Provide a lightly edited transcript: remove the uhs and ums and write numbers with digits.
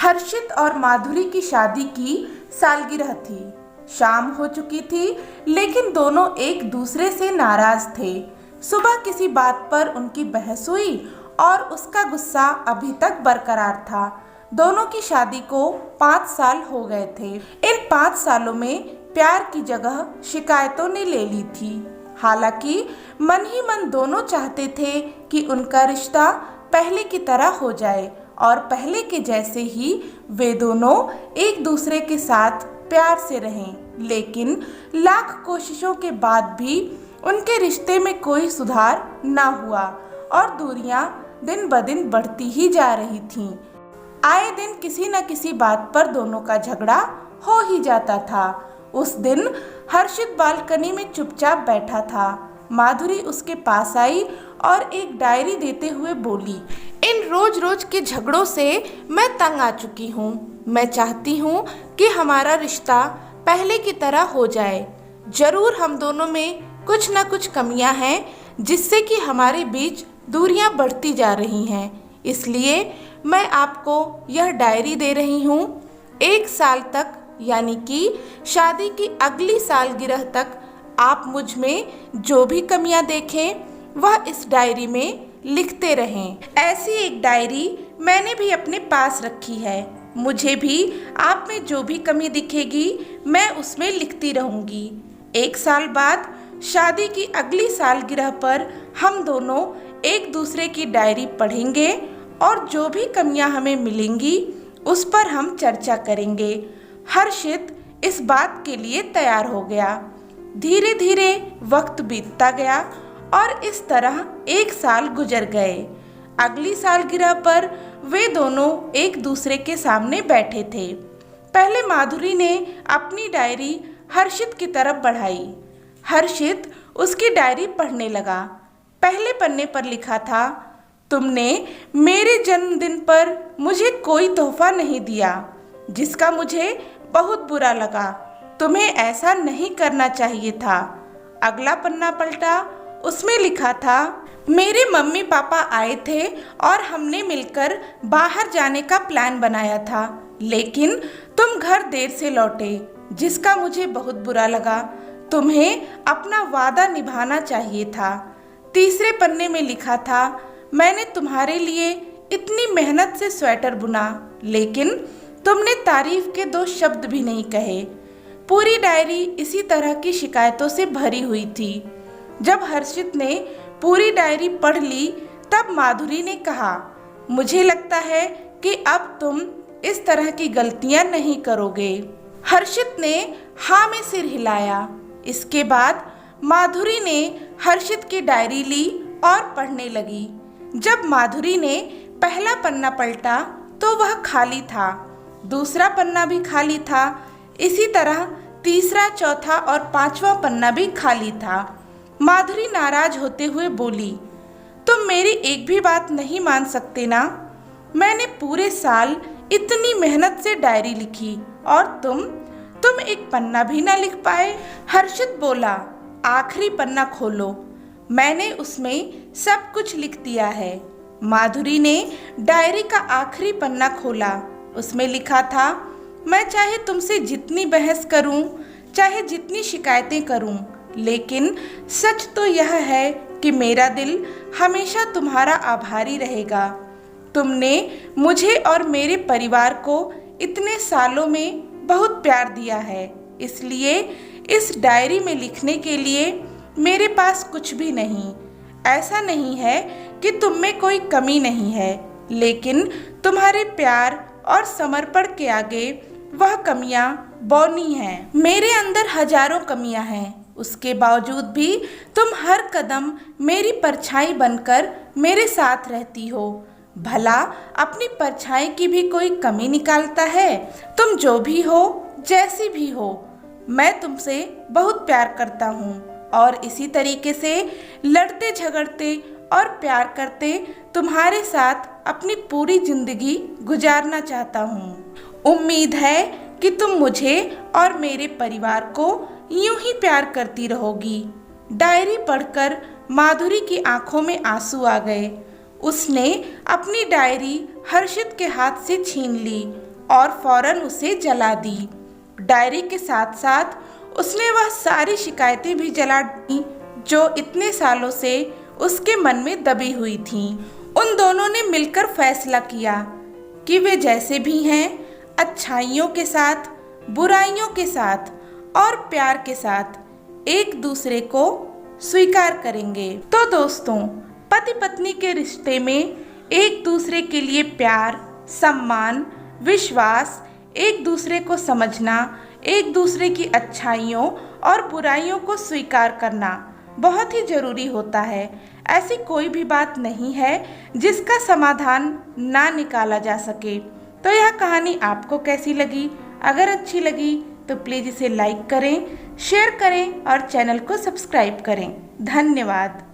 हर्षित और माधुरी की शादी की सालगिरह थी। शाम हो चुकी थी, लेकिन दोनों एक दूसरे से नाराज थे। सुबह किसी बात पर उनकी बहस हुई और उसका गुस्सा अभी तक बरकरार था। दोनों की शादी को 5 साल हो गए थे। इन 5 सालों में प्यार की जगह शिकायतों ने ले ली थी। हालांकि मन ही मन दोनों चाहते थे कि उनका रिश्ता पहले की तरह हो जाए और पहले के जैसे ही वे दोनों एक दूसरे के साथ प्यार से रहें। लेकिन लाख कोशिशों के बाद भी उनके रिश्ते में कोई सुधार न हुआ और दूरियां दिन ब दिन बढ़ती ही जा रही थीं। आए दिन किसी न किसी बात पर दोनों का झगड़ा हो ही जाता था। उस दिन हर्षित बालकनी में चुपचाप बैठा था। माधुरी उसके पास आई और एक डायरी देते हुए बोली, इन रोज रोज के झगड़ों से मैं तंग आ चुकी हूँ। मैं चाहती हूँ कि हमारा रिश्ता पहले की तरह हो जाए। जरूर हम दोनों में कुछ न कुछ कमियां हैं जिससे कि हमारे बीच दूरियां बढ़ती जा रही हैं। इसलिए मैं आपको यह डायरी दे रही हूँ। 1 साल तक यानी कि शादी की अगली सालगिरह तक आप मुझ में जो भी कमियां देखें वह इस डायरी में लिखते रहें। ऐसी एक डायरी मैंने भी अपने पास रखी है। मुझे भी आप में जो भी कमी दिखेगी मैं उसमें लिखती रहूँगी। 1 साल बाद शादी की अगली सालगिरह पर हम दोनों एक दूसरे की डायरी पढ़ेंगे और जो भी कमियां हमें मिलेंगी उस पर हम चर्चा करेंगे। हर्षित इस बात के लिए तैयार हो गया। धीरे धीरे वक्त बीतता गया और इस तरह 1 साल गुजर गए। अगली सालगिरह पर वे दोनों एक दूसरे के सामने बैठे थे। पहले माधुरी ने अपनी डायरी हर्षित की तरफ बढ़ाई। हर्षित उसकी डायरी पढ़ने लगा। पहले पन्ने पर लिखा था, तुमने मेरे जन्मदिन पर मुझे कोई तोहफा नहीं दिया, जिसका मुझे बहुत बुरा लगा। तुम्हें ऐसा नहीं करना चाहिए था। अगला पन्ना पलटा, उसमें लिखा था, मेरे मम्मी पापा आए थे और हमने मिलकर बाहर जाने का प्लान बनाया था, लेकिन तुम घर देर से लौटे, जिसका मुझे बहुत बुरा लगा। तुम्हें अपना वादा निभाना चाहिए था। तीसरे पन्ने में लिखा था, मैंने तुम्हारे लिए इतनी मेहनत से स्वेटर बुना, लेकिन तुमने तारीफ के 2 शब्द भी नहीं कहे। पूरी डायरी इसी तरह की शिकायतों से भरी हुई थी। जब हर्षित ने पूरी डायरी पढ़ ली तब माधुरी ने कहा, मुझे लगता है कि अब तुम इस तरह की गलतियां नहीं करोगे। हर्षित ने हाँ में सिर हिलाया। इसके बाद माधुरी ने हर्षित की डायरी ली और पढ़ने लगी। जब माधुरी ने पहला पन्ना पलटा तो वह खाली था। दूसरा पन्ना भी खाली था। इसी तरह तीसरा, चौथा और 5वां पन्ना भी खाली था। माधुरी नाराज होते हुए बोली, तुम मेरी एक भी बात नहीं मान सकते ना? मैंने पूरे साल इतनी मेहनत से डायरी लिखी और तुम एक पन्ना भी ना लिख पाए। हर्षित बोला, आखिरी पन्ना खोलो, मैंने उसमें सब कुछ लिख दिया है। माधुरी ने डायरी का आखिरी पन्ना खोला। उसमें लिखा था, मैं चाहे तुमसे जितनी बहस करूं, चाहे जितनी शिकायतें करूं, लेकिन सच तो यह है कि मेरा दिल हमेशा तुम्हारा आभारी रहेगा। तुमने मुझे और मेरे परिवार को इतने सालों में बहुत प्यार दिया है, इसलिए इस डायरी में लिखने के लिए मेरे पास कुछ भी नहीं। ऐसा नहीं है कि तुम में कोई कमी नहीं है, लेकिन तुम्हारे प्यार और समर्पण के आगे वह कमियां बौनी हैं। मेरे अंदर हजारों कमियां हैं, उसके बावजूद भी तुम हर कदम मेरी परछाई बनकर मेरे साथ रहती हो। भला अपनी परछाई की भी कोई कमी निकालता है? तुम जो भी हो, जैसी भी हो, मैं तुमसे बहुत प्यार करता हूँ और इसी तरीके से लड़ते झगड़ते और प्यार करते तुम्हारे साथ अपनी पूरी जिंदगी गुजारना चाहता हूँ। उम्मीद है कि तुम मुझे और मेरे परिवार को यूं ही प्यार करती रहोगी। डायरी पढ़कर माधुरी की आंखों में आंसू आ गए। उसने अपनी डायरी हर्षित के हाथ से छीन ली और फौरन उसे जला दी। डायरी के साथ साथ उसने वह सारी शिकायतें भी जला दी जो इतने सालों से उसके मन में दबी हुई थीं। उन दोनों ने मिलकर फैसला किया कि वे जैसे भी हैं, अच्छाइयों के साथ, बुराइयों के साथ और प्यार के साथ एक दूसरे को स्वीकार करेंगे। तो दोस्तों, पति पत्नी के रिश्ते में एक दूसरे के लिए प्यार, सम्मान, विश्वास, एक दूसरे को समझना, एक दूसरे की अच्छाइयों और बुराइयों को स्वीकार करना बहुत ही ज़रूरी होता है। ऐसी कोई भी बात नहीं है जिसका समाधान ना निकाला जा सके। तो यह कहानी आपको कैसी लगी? अगर अच्छी लगी तो प्लीज़ इसे लाइक करें, शेयर करें और चैनल को सब्सक्राइब करें। धन्यवाद।